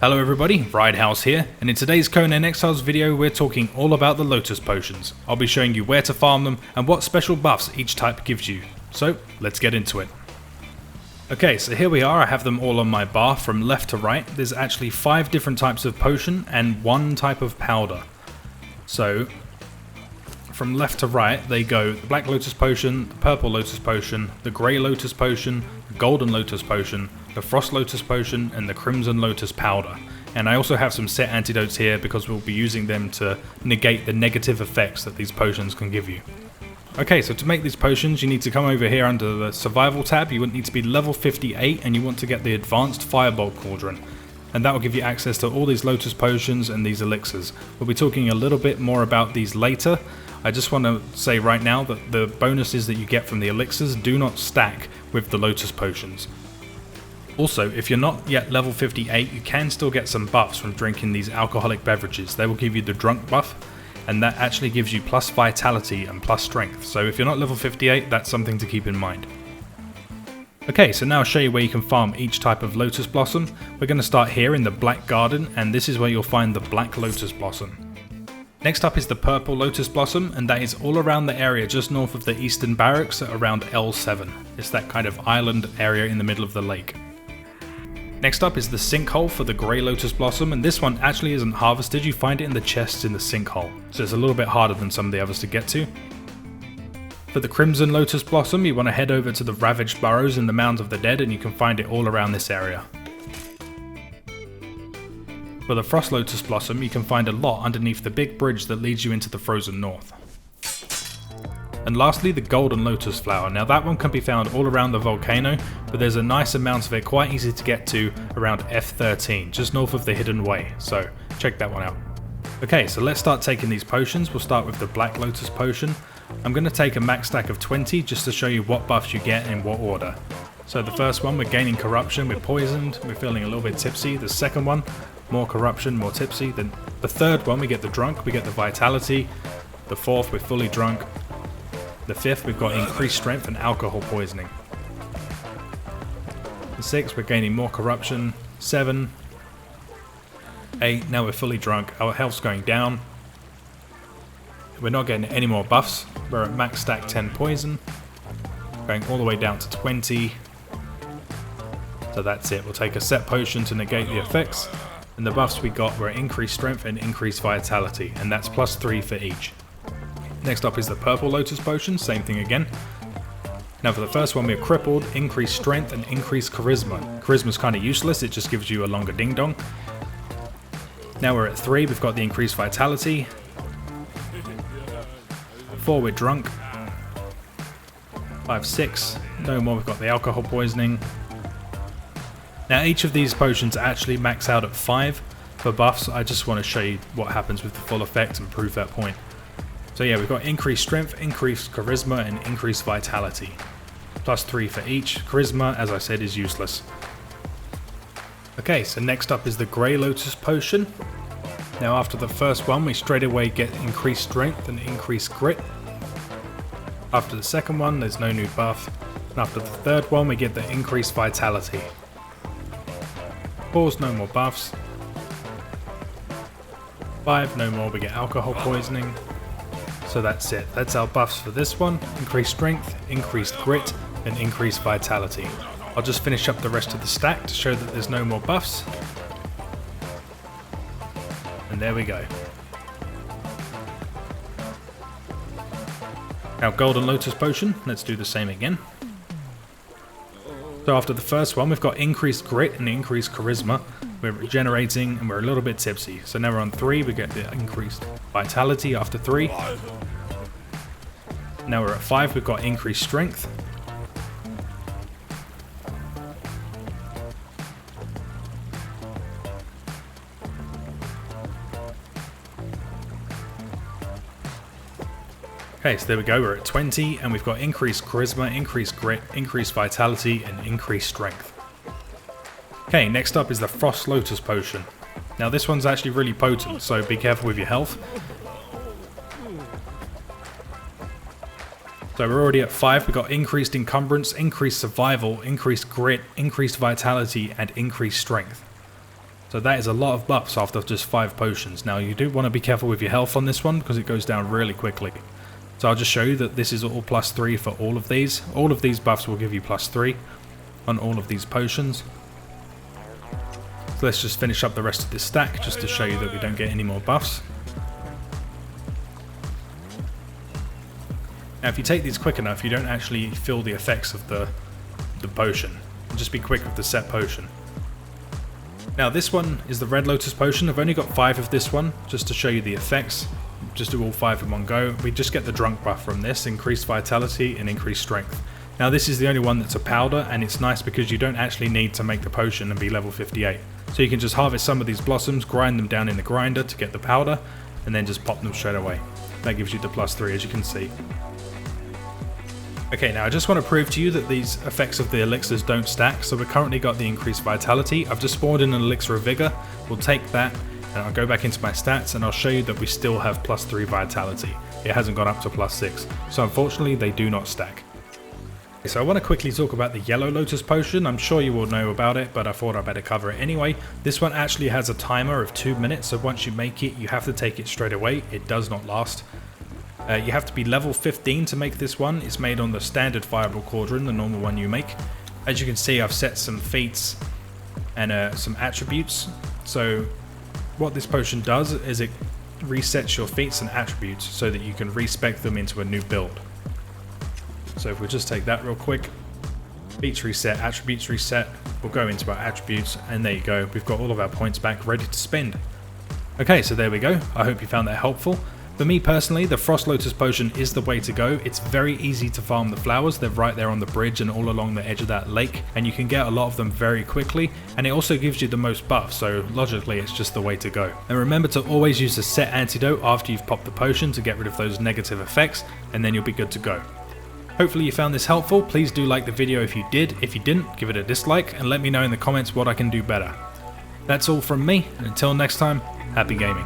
Hello everybody, Ridehouse here, and in today's Conan Exiles video we're talking all about the Lotus Potions. I'll be showing you where to farm them and what special buffs each type gives you. So, let's get into it. Okay, so here we are, I have them all on my bar from left to right. There's actually 5 different types of potion and 1 type of powder. So, from left to right they go the Black Lotus Potion, the Purple Lotus Potion, the Grey Lotus Potion, the Golden Lotus Potion, the Frost Lotus Potion, and the Crimson Lotus Powder. And I also have some set antidotes here because we'll be using them to negate the negative effects that these potions can give you. Okay, so to make these potions you need to come over here under the Survival tab. You would need to be level 58 and you want to get the Advanced Firebolt Cauldron. And that will give you access to all these Lotus Potions and these elixirs. We'll be talking a little bit more about these later. I just want to say right now that the bonuses that you get from the elixirs do not stack with the Lotus Potions. Also, if you're not yet level 58, you can still get some buffs from drinking these alcoholic beverages. They will give you the drunk buff, and that actually gives you plus vitality and plus strength. So if you're not level 58, that's something to keep in mind. Okay, so now I'll show you where you can farm each type of Lotus Blossom. We're going to start here in the Black Garden, and this is where you'll find the Black Lotus Blossom. Next up is the Purple Lotus Blossom, and that is all around the area just north of the Eastern Barracks at around L7. It's that kind of island area in the middle of the lake. Next up is the Sinkhole for the Grey Lotus Blossom, and this one actually isn't harvested, you find it in the chests in the sinkhole, so it's a little bit harder than some of the others to get to. For the Crimson Lotus Blossom, you want to head over to the Ravaged Burrows in the Mounds of the Dead, and you can find it all around this area. For the Frost Lotus Blossom, you can find a lot underneath the big bridge that leads you into the Frozen North. And lastly, the Golden Lotus Flower. Now that one can be found all around the volcano, but there's a nice amount of it quite easy to get to around F13, just north of the Hidden Way, so check that one out. Okay, so let's start taking these potions. We'll start with the Black Lotus Potion. I'm going to take a max stack of 20 just to show you what buffs you get in what order. So the first one, we're gaining corruption, we're poisoned, we're feeling a little bit tipsy. The second one, more corruption, more tipsy. Then the third one, we get the drunk, we get the vitality. The fourth, we're fully drunk. The fifth, we've got increased strength and alcohol poisoning. The sixth, we're gaining more corruption. 7, 8, now we're fully drunk. Our health's going down. We're not getting any more buffs. We're at max stack 10 poison. Going all the way down to 20. So that's it. We'll take a set potion to negate the effects. And the buffs we got were increased strength and increased vitality. And that's plus 3 for each. Next up is the Purple Lotus Potion, same thing again. Now for the first one we're crippled, increased strength and increased charisma. Charisma's kind of useless, it just gives you a longer ding dong. Now we're at 3, we've got the increased vitality. 4, we're drunk. 5, 6, no more, we've got the alcohol poisoning. Now each of these potions actually max out at 5 for buffs. I just want to show you what happens with the full effect and prove that point. So yeah, we've got increased strength, increased charisma, and increased vitality. Plus 3 for each. Charisma, as I said, is useless. Okay, so next up is the Grey Lotus Potion. Now after the first one, we straight away get increased strength and increased grit. After the second one, there's no new buff. And after the third one, we get the increased vitality. 4's no more buffs. 5, no more, we get alcohol poisoning. So that's it, that's our buffs for this one. Increased strength, increased grit, and increased vitality. I'll just finish up the rest of the stack to show that there's no more buffs. And there we go. Now Golden Lotus Potion, let's do the same again. So after the first one we've got increased grit and increased charisma. We're regenerating and we're a little bit tipsy. So now we're on 3, we get the increased vitality after 3. Now we're at 5, we've got increased strength. Okay, so there we go, we're at 20 and we've got increased charisma, increased grit, increased vitality and increased strength. Okay, next up is the Frost Lotus Potion. Now this one's actually really potent, so be careful with your health. So we're already at 5, we've got increased encumbrance, increased survival, increased grit, increased vitality and increased strength. So that is a lot of buffs after just 5 potions. Now you do want to be careful with your health on this one because it goes down really quickly. So I'll just show you that this is all +3 for all of these. All of these buffs will give you +3 on all of these potions. So let's just finish up the rest of this stack just to show you that we don't get any more buffs. Now if you take these quick enough, you don't actually feel the effects of the potion. Just be quick with the set potion. Now this one is the Red Lotus Potion. I've only got 5 of this one, just to show you the effects. Just do all 5 in one go. We just get the drunk buff from this, increased vitality and increased strength. Now this is the only one that's a powder, and it's nice because you don't actually need to make the potion and be level 58. So you can just harvest some of these blossoms, grind them down in the grinder to get the powder, and then just pop them straight away. That gives you the +3 as you can see. Okay, now I just want to prove to you that these effects of the elixirs don't stack. So we've currently got the increased vitality. I've just spawned in an elixir of vigor. We'll take that and I'll go back into my stats and I'll show you that we still have +3 vitality. It hasn't gone up to +6. So unfortunately they do not stack. So I want to quickly talk about the Yellow Lotus Potion. I'm sure you all know about it, but I thought I'd better cover it anyway. This one actually has a timer of 2 minutes, so once you make it, you have to take it straight away. It does not last. You have to be level 15 to make this one. It's made on the standard Fireball Cauldron, the normal one you make. As you can see, I've set some feats and some attributes. So what this potion does is it resets your feats and attributes so that you can respec them into a new build. So if we just take that real quick, feats reset, attributes reset, we'll go into our attributes, and there you go. We've got all of our points back ready to spend. Okay, so there we go. I hope you found that helpful. For me personally, the Frost Lotus Potion is the way to go. It's very easy to farm the flowers. They're right there on the bridge and all along the edge of that lake, and you can get a lot of them very quickly, and it also gives you the most buff, so logically it's just the way to go. And remember to always use the set antidote after you've popped the potion to get rid of those negative effects, and then you'll be good to go. Hopefully you found this helpful. Please do like the video if you did. If you didn't, give it a dislike and let me know in the comments what I can do better. That's all from me, and until next time, happy gaming.